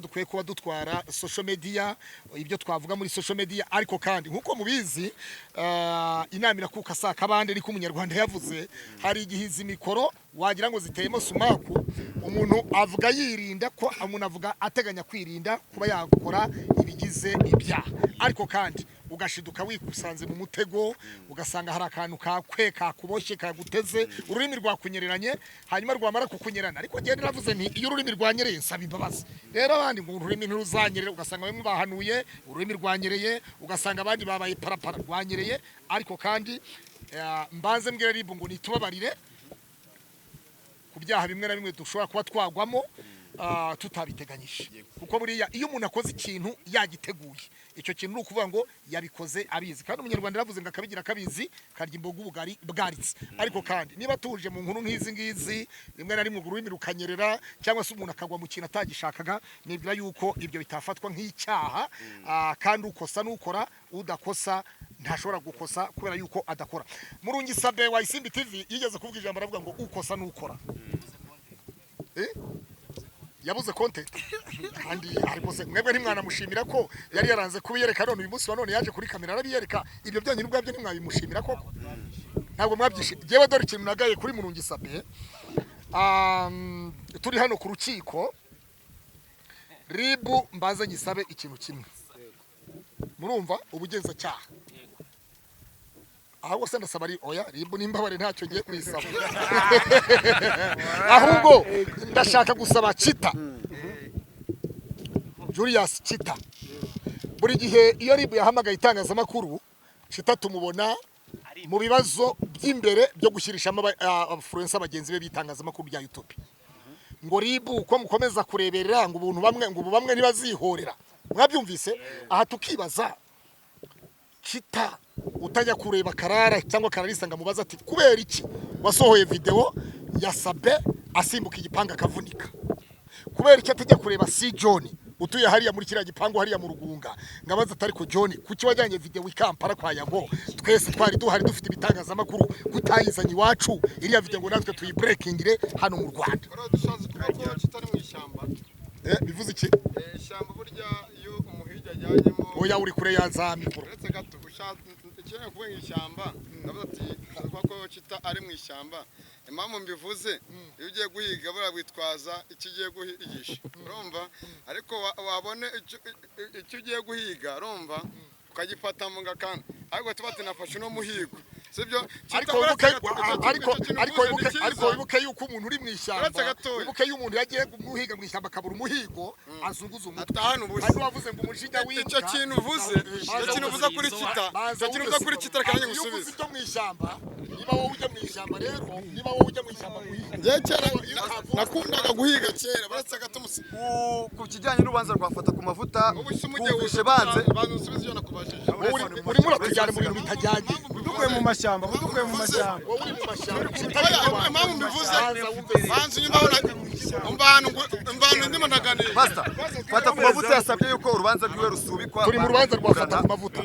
dukwiye kuba dutwara social media ibyo twavuga muri social media ariko kandi nkuko mubizi inama irakuka saa kabande ariko umunyarwanda yavuze hari igihizi mikoro wagira ngo ziteyemo sumaku umuntu avuga yirinda ko umuntu avuga ateganya kwirinda kuba yakora ibigize ibyaha ariko kandi ugashiduka wikusanze mu mutego ugasanga hari akantu kakwe kakuboshye kaguteze ururimi rwakunyereranye hanyuma rwamara kukunyerana ariko genda navuze nti iyo ururimi rwanyereye nsaba imbabazi rero abandi ngo ururimi ntiruzanyerere ugasanga bamwe bahanuye ururimi rwanyereye ugasanga abandi babaye parapara rwanyereye ariko kandi mbanze mbwira ribu ngo nitubabarire ku byaha bimwe na bimwe dushobora kuba twagwamo tutabiteganyije kuko buriya iyo umuntu akoze ikintu yagiteguye icyo kintu ni ukuvuga ngo yabikoze abizi kandi umunyarwanda yaravuze ngo akabigira kabizi karya imboga ubugari bwaritse ariko kandi niba tuje mu nkuru nk'izi ngizi rimwe na rimwe ururimi rukanyerera cyangwa se umuntu akagwa mu kintu atagishakaga nibwira yuko ibyo bitafatwa nk'icyaha kandi ukosa n'ukora udakosa ntashobora gukosa kubera yuko adakora Murungi Sabe wa Isimbi TV yigeze kuvuga ijambo aravuga ngo ukosa n'ukora yabuze content kandi ariko se mwebwe ntimwana mushimira ko yari yaranze kubiyereka none uyu munsi wa none yaje kuri kamera arabiyereka ibyo byanye n'ubwabyo ntimwabimushimira koko ntabwo mwabyishimye jewe dore ikintu nagaye kuri Murungi Sabe turi hano ku rukiko ribu mbaze nyisabe ikintu kimwe murumva ubugenzacyaha ahubwo se ndasaba ari oya ribu nimbabare ntacyo ngiye kwisaba ahubwo ndashaka gusaba Chita Julius Chita buri gihe iyo ribu yahamagaye itangazamakuru Chita tumubona mu bibazo by'imbere byo gushyirishamo influencer abagenzi be bitangazamakuru bya YouTube ngo ribu uko mukomeza kureberera ngo ubuntu bamwe ntibazihorera mwabyumvise aha tukibaza Chita utajya kureba Karara cyangwa Kararisa ngamubaza ati kubera iki wasohoye video ya Sabe asimbuka igipanga akavunika kubera iki atajya kureba si John utuye hariya muri kiriya gipangu hariya mu Rugunga ngabaza atari ko John kuki wajyanye video wikampara kwa Yago twese twari duhari dufite ibitangazamakuru kutayizanye iwacu iriya video ngo natwe tuyibreakingire hano mu Rwanda bivuze iki ishyamba burya iyo umuhigi ajyanyemo oya uri kure ya mikoro uretse gato ikeneye kuba ishyamba ndavuga ati ko Chita ari mu ishyamba impamvu mbivuze iyo ugiye guhiga bura witwaza icyo ugiye guhigisha urumva ariko wabone icyo ugiye guhiga urumva ukagifata mu ngakana ariko tubati nafashe no muhigo sibyo ariko wibuke yuko umuntu uri mu ishyamba wibuke yuko umuntu yagiye guhiga mu ishyamba akabura umuhigo azunguza umutwe atahana ubushi kandi wavuze ngo umujinya w'inka icyo kintu uvuze kuri Chita icyo kintu uvuze kuri Chita kandi ngusubize icyo mu ishyamba niba wowe ujya mu ishyamba rero niba wowe ujya mu ishyamba guhiga ngiye kera nakundaga guhiga kera baretse gatumusi ku kijyanye n'ubanza rwafata ku mavuta kumvishe banze usubize iyo nakubajije urimo uratujyana mu bintu bitajyanye dukuye mu mashyamba dukuye mu mashyamba wowe uri mu mashyamba impamvu mbivuze banze umbana ndimo naganira basta fata ku mavuta yasabye yuko urubanza rwiwe rusubikwa turi mu rubanza rwafata ku mavuta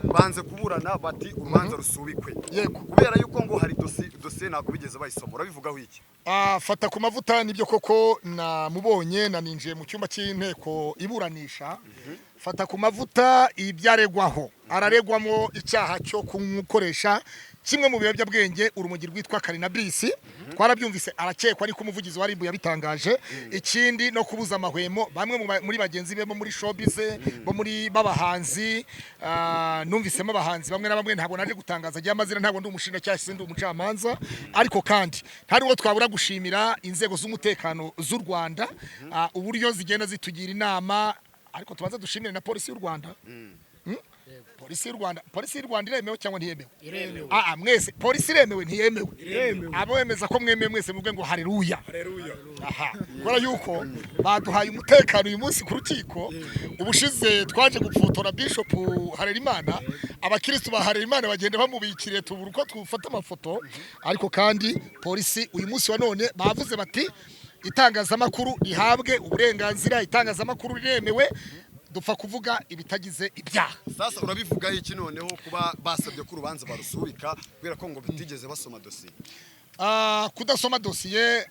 banze kuburana bati urubanza rusubikwe yego kubera yuko ngo hari dosiye nako bigeze bayisoma urabivugaho iki fata ku mavuta nibyo koko namubonye naninjiye mu cyumba cy'inteko iburanisha fata ku mavuta ibyaregwaho araregwamo icyaha cyo kumukoresha kimwe mu biyobyabwenge urumogi rwitwa cannabis twarabyumvise arakekwa ariko umuvugizi wa RIB yabitangaje ikindi no kubuza amahwemo bamwe muri bagenzi be muri showbiz bo muri babahanzi numvisemo abahanzi bamwe na bamwe ntabwo naje gutangaza agiye amazina ntabwo ndi umushinga cyase ndi umucamanza ariko kandi ntari ngo twabura gushimira inzego z'umutekano z'u Rwanda uburyo zigenda zitugira inama ariko tubaza dushimire na polisi y'u Rwanda polisi y'u Rwanda iremewe cyangwa ntiyemewe mwese polisi iremewe ntiyemewe abo bemeza ko mwemeye mwese muvuge ngo haleluya kubera yuko baduhaye umutekano uyu munsi ku rukiko ubushize twaje gupfotora Bishop Harerimana abakristo ba Harerimana bagenda bamubikiriye tubura uko twufata amafoto ariko kandi polisi uyu munsi wa none bavuze bati itangazamakuru rihabwe uburenganzira itangazamakuru riremewe dupfa kuvuga ibitagize ibyaha sasa urabivuga iki noneho kuba basabye ko urubanza barusubika kubera ko ngo bitigeze basoma dosiye kudasoma dosiye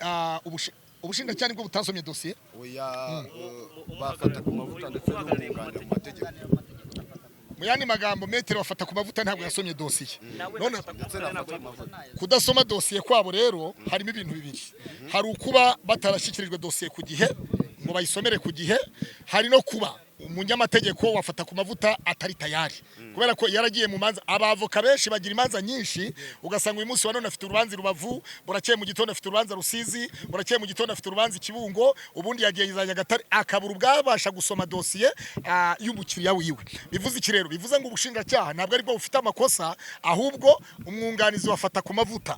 ubushinjacyaha nibwo butasomye dosiye oya bafata ku mavuta ndetse n'umwunganira mu mategeko mu yandi magambo metero bafata ku mavuta ntabwo yasomye dosiye none ndetse n'afata ku mavuta kudasoma dosiye kwabo rero harimo ibintu bibiri hari ukuba batarashyikirijwe dosiye ku gihe ngo bayisomere ku gihe hari no kuba umunyamategeko wafata ku mavuta atari tayari kubera ko yaragiye mu manza abavoka benshi bagira imanza nyinshi ugasanga uyu munsi wa none afite urubanza Rubavu burakeye mu gitondo afite urubanza Rusizi burakeye mu gitondo afite urubanza Kibungo ubundi yagiye yizanya Gatare akabura ubwabasha gusoma dosiye y'umukiriya wiwe bivuze iki rero bivuze ngo ubushinjacyaha ntabwo ari bwo bufite amakosa ahubwo umwunganizi wafata ku mavuta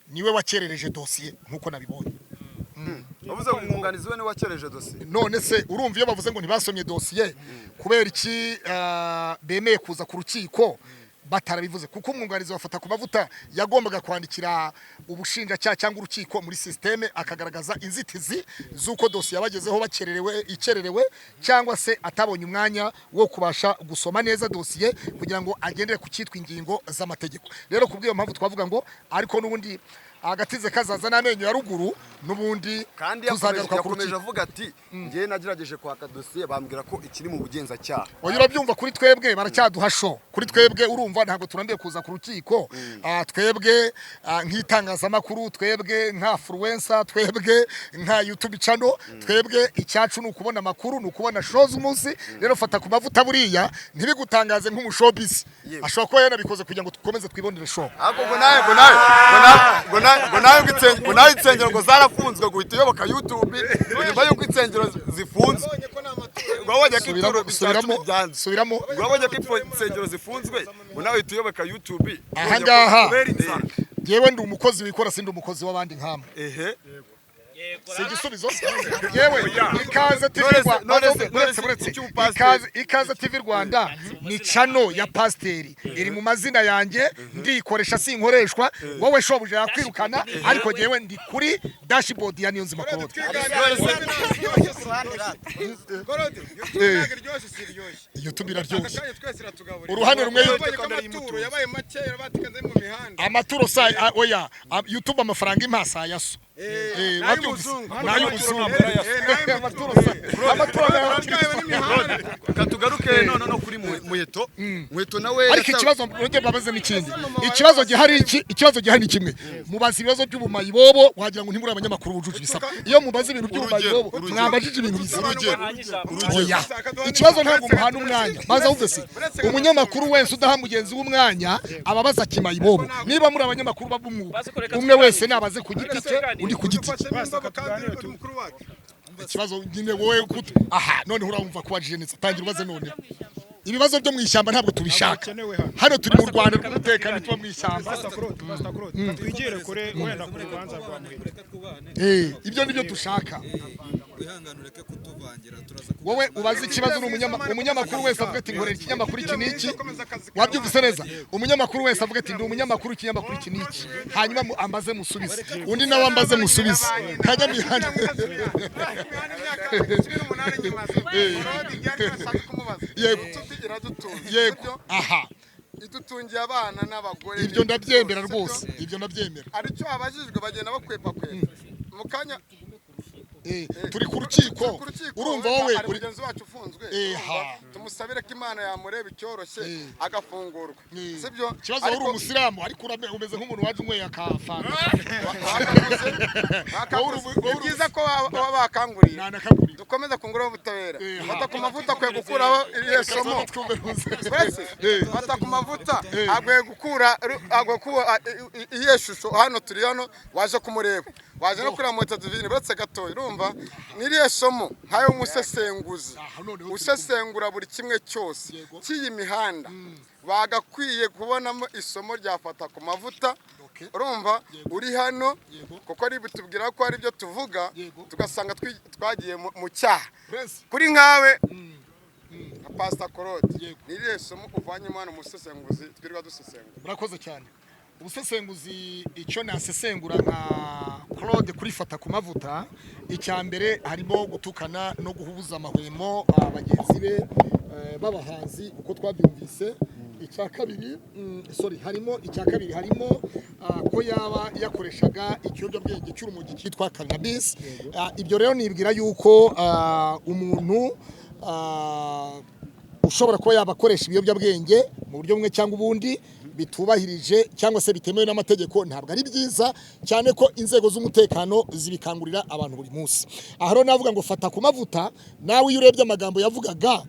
niwe wakerereje dosiye nkuko nabibonye bavuze ngo umwunganizi we ni wakereje dosiye none se urumva iyo bavuze ngo ntibasomye dosiye kubera iki bemeye kuza ku rukiko batarabivuze kuko umwunganizi wafata ku mavuta yagombaga kwandikira ubushinjacyaha cyangwa urukiko muri systeme akagaragaza inzitizi z'uko dosiye yabagezeho ikererewe cyangwa se atabonye umwanya wo kubasha gusoma neza dosiye kugira ngo agendere ku cyitwa ingingo z'amategeko rero kubw'iyo mpamvu twavuga ngo ariko n'ubundi agatize kazaza n'amenyo ya ruguru n'ubundi kandi yakomeje avuga ati ngiye nagerageje kwaka dosiye bambwira ko ikiri mu bugenzacyaha oya urabyumva kuri twebwe baracyaduhasho kuri twebwe urumva ntabwo turambiye kuza ku rukiko twebwe nk'itangazamakuru twebwe nka influencer twebwe nka YouTube channel twebwe icyacu n'ukubona amakuru n'ukubona shows umunsi rero fata ku mavuta buriya ntibigutangaze nk'umushowbiz ashobora kuba yanabikoze kugira ngo dukomeze twibonere show ahubwo ngo nawe insengero ngo zarafunzwe guhita uyoboka YouTube nyuma y'uko insengero zifunzwe wabonye ko ituro subiramo wabonye ko insengero zifunzwe ngo nawe uhita uyoboka YouTube ahangaha yewe ndi umukozi wikora sindi umukozi w'abandi nkama si igisubizo yewe ikaze TV Rwanda ni channel ya pasiteri iri mu mazina yanjye ndikoresha sinkoreshwa wowe shobuje yakwirukana ariko yewe ndi kuri dashboard ya Niyonzima Claude YouTube iraryoshye uruhande rumwe amaturo sa oya YouTube amafaranga impasa yaso katugaruke no kuri muheto nawe ariko ikibazo nge babaze n'ikindi ikibazo gihari kimwe mubaza ibibazo by'ubumayi bobo wagira ngo ntimuri abanyamakuru bujuje bisaba iyo mubaza ibintu by'ubumayi bobo mwabajije ibintu bisaba oya ikibazo ntabwo muhana umwanya maze ahubwo se umunyamakuru wese udaha mugenzi w'umwanya ababaza kimayi bobo niba muri abanyamakuru babumwuga umwe wese nabaze ku giti cye undi ku giti cye ikibazo nyine wowe aha none urumva kuba jenetse tangira ubaze none ibibazo byo mu ishyamba ntabwo tubishaka hano turi mu Rwanda rw'umutekano tuba mu ishyamba twigire kure wenda ku rubanza rwa muheto ibyo nibyo dushaka wowe ubaze ikibazo umunyamakuru wese avuga ati nkorera ikinyamakuru iki n'iki wabyumvise neza umunyamakuru wese avuga ati ndi umunyamakuru ikinyamakuru iki n'iki hanyuma ambaze musubize undi nawe ambaze musubize kajya mihanda yego aha idutungiye abana n'abagore ibyo ndabyemera rwose ibyo ndabyemera aricyo abajijwe bagenda bakwepa mu kanya turi ku rukiko urumva wowe uri mugenzi wacu ufunzwe tumusabire ko Imana yamureba icyoroshye agafungurwa sibyo kibazo uri umusilamu ariko umeze nk'umuntu waje unyweye akafana byiza ko baba bakanguriye dukomeza kungura ubutabera bata ku mavuta kwe gukuraho iriya somo bata ku mavuta agwe gukura iyo shusho hano turi hano waje kumureba waje no kuri moto divine batse gatoyi urumva niriye somo nkayo umusesenguzi usesengura buri kimwe cyose cy'iyi mihanda bagakwiye kubonamo isomo ryafata ku mavuta urumva uri hano kuko ari bitubwira ko ari byo tuvuga tugasanga twagiye mu cyaha kuri nkawe Pastor Claude niriye somo uvanyemo hano umusesenguzi twirwa dusesengura murakoze cyane ubusesenguzi icyo nasesengura nka Claude kurifata ku mavuta icyambere harimo gutukana no guhubuza amahwemo abagenzi be babahanzi uko twabyumvise icya kabiri harimo icya kabiri harimo ko yaba yakoreshaga ikiyobyabwenge cy'urumogi cyitwa cannabis. Ibyo rero nibwira yuko umuntu ushobora kuba yabakoresha ibiyobyabwenge mu buryo bumwe cyangwa ubundi bitubahirije cyangwa se bitemewe n'amategeko ntabwo ari byiza, cyane ko inzego z'umutekano zibikangurira abantu buri munsi. Aha rero navuga ngo fata ku mavuta, nawe iyo urebye amagambo yavugaga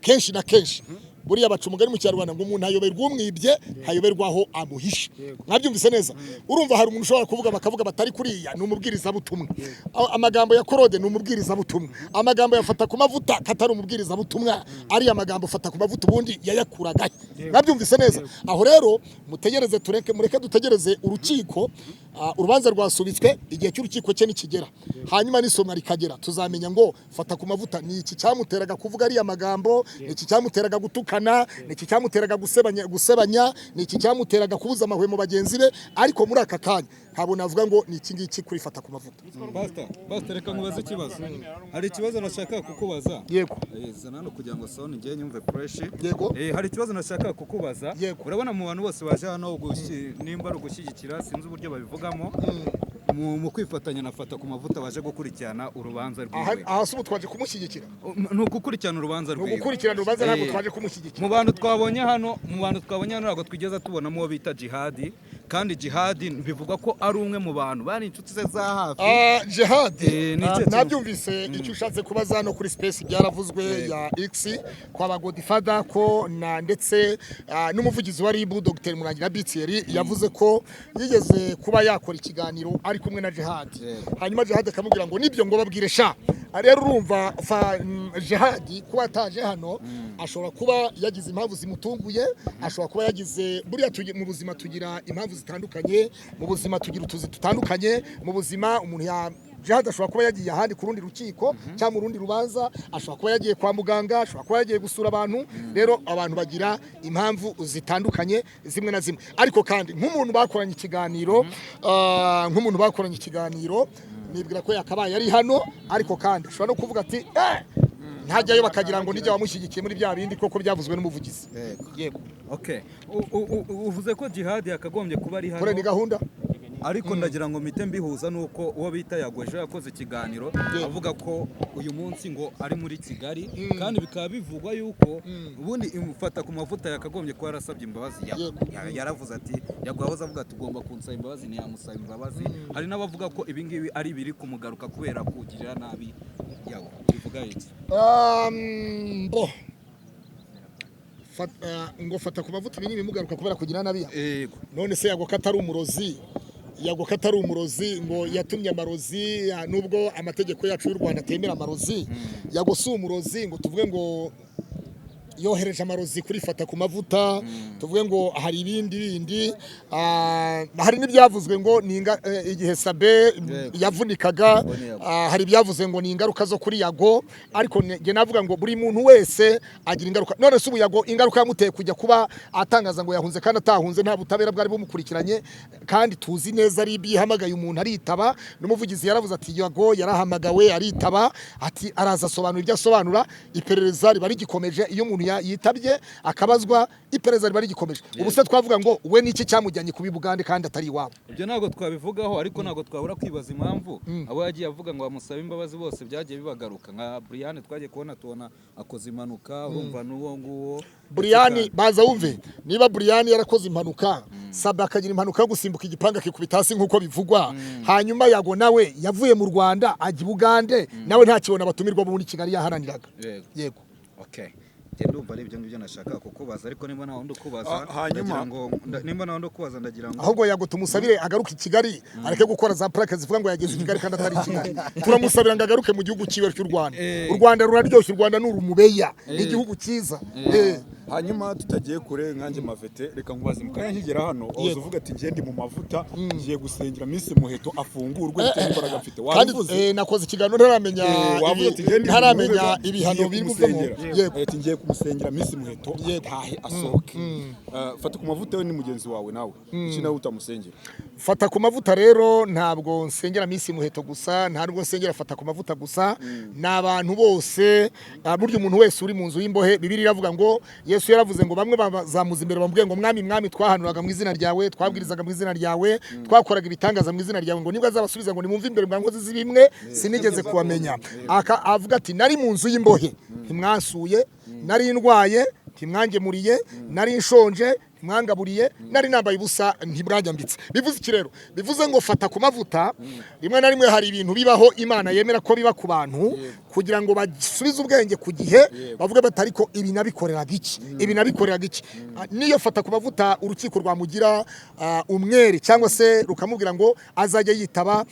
kenshi na kenshi buriya baca umugani mu Kinyarwanda ngo umuntu ayoberwa umwibye hayoberwaho amuhisha. Mwabyumvise neza? Urumva hari umuntu ushobora kuvuga bakavuga batari kuriya ni umubwiriza butumwa. Amagambo ya Korode ni umubwiriza butumwa. Amagambo yafata ku mavuta katari umubwiriza butumwa, ari amagambo fata ku mavuta ubundi yayakuraga. Mwabyumvise neza? Aho rero mutegereze mureke dutegereze urukiko, urubanza rwasubitswe, igihe cy'urukiko cye nikigera hanyuma n'isomwa rikagera tuzamenya ngo fata ku mavuta ni iki cyamuteraga kuvuga ari amagambo, ni iki cyamuteraga gutukana, ni iki cyamuteraga gusebanya, ni iki cyamuteraga kubuza amahwemo bagenzi be. Ariko muri aka kanya ntabwo navuga ngo ni iki ngiki kuri fata ku mavuta. Basta reka nkubaze ikibazo. Hari ikibazo nashaka kukubaza. Yego. Zana no kugira ngo sone ngiye nyumve fresh. Yego. Hari ikibazo nashaka kukubaza. Urabona mu bantu bose baje hano nimba ari ugushyigikira sinzi uburyo babivugamo mu kwifatanya na fata ku mavuta baje gukurikirana urubanza rwiwe. Aha se twaje kumushyigikira. Ni ugukurikirana urubanza rwiwe. Gukurikirana urubanza ntabwo twaje kumushyigikira. Mu bantu twabonye hano ntabwo twigeze tubonamo uwo bita Jihadi, kandi Jihadi bivugwa ko ari umwe mu bantu bari inshuti ze za hafi. Jihadi nabyumvise icyo ushatse kubaza no kuri space byaravuzwe ya X kwa ba Godfather ko ndetse n'umuvugizi wa RIB Dr Murangira Bitieri yavuze ko yigeze kuba yakora ikiganiro ari kumwe na Jihadi. Hanyuma Jihadi akamubwira ngo nibyo ngo babwire sha. Rero urumva Jihadi kuba ataje hano ashobora kuba yagize impamvu zimutunguye, ashobora kuba yagize buriya mu buzima tugira impamvu zitandukanye, mu buzima tugira utuzi tutandukanye, mu buzima umuntu Jihadi ashobora kuba yagiye ahandi ku rundi rukiko cyangwa mu rundi rubanza, ashobora kuba yagiye kwa muganga, ashobora kuba yagiye gusura abantu. Rero abantu bagira impamvu zitandukanye zimwe na zimwe. Ariko kandi nk'umuntu bakoranye ikiganiro nibwira ko yakabaye ari hano, ariko kandi ashobora no kuvuga ati ntajyayo bakagira ngo nijya wamushyigikiye muri bya bindi koko byavuzwe n'umuvugizi. Yego. Okay. Uvuze ko Jihadi yakagombye kuba ari hano. Kore ni gahunda. Ariko ndagira ngo mite mbihuza nuko uwo bita Yagweje yakoze ikiganiro avuga ko uyu munsi ngo ari muri Kigali, kandi bikaba bivugwa yuko ubundi imufata ku mavuta yakagombye ko yarasabye imbabazi. Yaravuze ati Yagwahoza avuga tugomba kunsaba imbabazi, ntiyamusaba imbabazi. Hari n'abavuga ko ibi ngibi ari biri kumugaruka kubera kugirira nabi yago. Bivuga iki? Ngo fata ku mavuta ibintu bimugaruka kubera kugira nabi. None se Yago katari umurozi ngo yatumye amarozi, nubwo amategeko yacu y'u Rwanda atemera amarozi. Yago si umurozi ngo tuvuge ngo yohereje amarozi kuri fata ku mavuta, tuvuge ngo hari ibindi hari n'ibyavuzwe ngo igihe Sabe yavunikaga, hari ibyavuze ngo ni ingaruka zo kuri Yago. Ariko nge navuga ngo buri muntu wese agira ingaruka. None se ubu Yago ingaruka yamuteye kujya kuba atangaza ngo yahunze kandi atahunze, nta butabera bwari bumukurikiranye, kandi tuzi neza ari bihamagaye umuntu aritaba. N'umuvugizi yaravuze ati Yago yarahamagawe aritaba, ati araza asobanura ibyo asobanura. Iperereza riba rigikomeje, iyo umuntu yitabye akabazwa iperereza riba rigikomeje. Ubu se twavuga ngo we niki cyamujyanye kubi Bugande kandi atari iwabo? Ibyo ntabwo twabivugaho, ariko ntabwo twabura kwibaza impamvu abo yagiye avuga ngo bamusaba imbabazi bose byagiye bibagaruka. Nka Brian twagiye tubona akoze impanuka, urumva n'uwo nguwo Brian. Baza wumve, niba Brian yarakoze impanuka, Sabe akagira impanuka yo gusimbuka igipanga kikubita hasi nk'uko bivugwa, hanyuma Yago nawe yavuye mu Rwanda ajya Bugande, nawe nta kibona batumirwa muri Kigali yaharaniraga. Yego. Okay. Ndumva ari ibyo ngibyo nashaka kukubaza, ariko nimba naho ndukubaza ndagira ngo ahubwo Yago tumusabire agaruke i Kigali, areke gukora za plaque zivuga ngo yageze i Kigali kandi atari i Kigali. Turamusabira ngo agaruke mu gihugu cyiwe cy'u Rwanda. U Rwanda ruraryoshye, u Rwanda n'urumubeya, igihugu cyiza. Hanyuma tutagiye kure nkanjye Mavete, reka nkubaze mukanya nkigera hano uvuga ati ngiye ndi mu mavuta ngiye gusengera Miss Muheto afungurwe bitewe n'imbaraga mfite. Kandi nakoze ikiganiro ntaramenya ibihano birivamo. Yego, ati ngiye kumusengera Miss Muheto tahe asohoke. Fata ku mavuta we ni mugenzi wawe nawe, iki nawe utamusengera. fata ku mavuta rero ntabwo nsengera Miss Muheto gusa, ntabwo nsengera fata ku mavuta gusa, n'abantu bose. Burya umuntu wese uri mu nzu y'imbohe, Bibiliya iravuga ngo Yesu yaravuze ngo bamwe bazamuza imbere bamubwiye ngo mwami mwami, twahanuraga mu izina ryawe, twabwirizaga mu izina ryawe, twakoraga ibitangaza mu izina ryawe, ngo nibwo azabasubiza ngo nimumve imbere mwa nkozi z'ibimwe sinigeze kubamenya. Avuga ati nari mu nzu y'imbohe ntimwansuye, nari ndwaye ntimwangemuriye, nari nshonje mwangaburiye, nari nambaye ubusa ntibwanyambitse. Bivuze iki rero? Bivuze ngo fata ku mavuta. Rimwe na rimwe hari ibintu bibaho Imana yemera ko biba ku bantu kugira ngo basubize ubwenge ku gihe, bavuge batari ko ibi nabikoreraga iki, ibi nabikoreraga iki. Niyo fata ku mavuta urukiko rwamugira umwere cyangwa se rukamubwira ngo azajya yitaba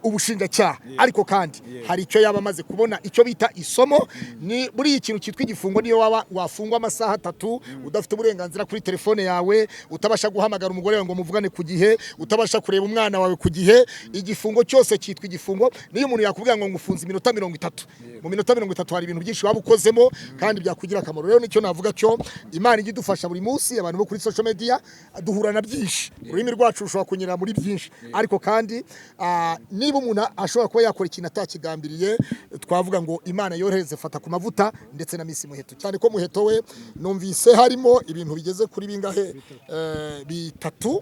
ubushinjacyaha, ariko kandi hari icyo yaba amaze kubona, icyo bita isomo. Ni buri ikintu cyitwa igifungo, niyo waba wafungwa amasaha 3 udafite uburenganzira kuri telefone yawe, utabasha guhamagara umugore wawe ngo muvugane ku gihe, utabasha kureba umwana wawe ku gihe, igifungo cyose cyitwa igifungo. Niyo umuntu yakubwira ngo ngufunze iminota 30, mu minota 30 hari ibintu byinshi waba ukozemo kandi byakugira akamaro. Rero nicyo navuga cyo Imana igidufasha buri munsi. Abantu bo kuri social media duhura na byinshi, ururimi rwacu rushobora kunyura muri byinshi, ariko kandi niba umuntu ashobora kuba yakora ikintu atakigambiriye, twavuga ngo Imana yohereze fata ku mavuta ndetse na Miss Muheto, cyane ko Muheto we numvise harimo ibintu bigeze kuri bingahe, 3.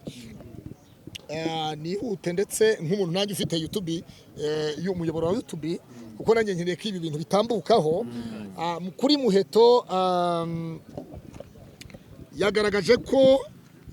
Nihute ndetse nk'umuntu nanjye ufite YouTube, y'umuyoboro wa YouTube, kuko nanjye nkeneye ko ibi bintu bitambukaho. Kuri Muheto yagaragaje ko